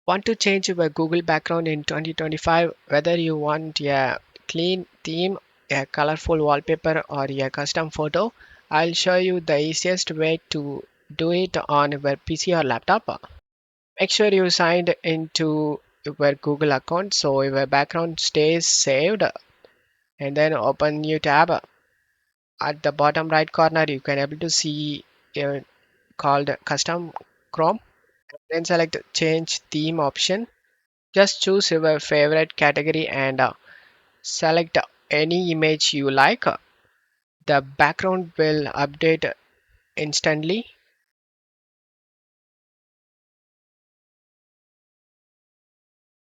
Want to change your Google background in 2025? Whether you want a clean theme, a colorful wallpaper, or a custom photo, I'll show you the easiest way to do it on your PC or laptop. Make sure you signed into your Google account so your background stays saved, and then open new tab. At the bottom right corner, you can able to see called custom Chrome. Then select change theme option. Just choose your favorite category and select any image you like. The background will update instantly.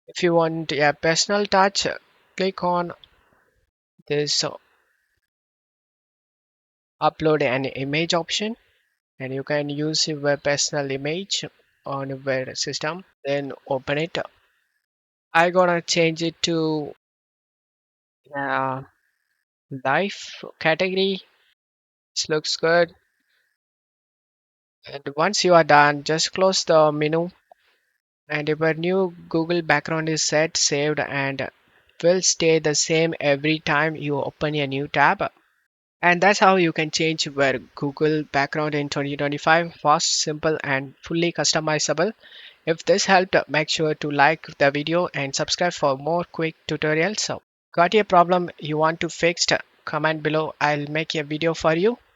If you want a personal touch, click on this upload an image option, and you can use your personal image on your system. Then open it. I gonna change it to uh, life category. This looks good. And once you are done, just close the menu and your new Google background is set, saved, and will stay the same every time you open a new tab. And that's how you can change your Google background in 2025. Fast, simple, and fully customizable. If this helped, make sure to like the video and subscribe for more quick tutorials. So, got a problem you want to fix? Comment below. I'll make a video for you.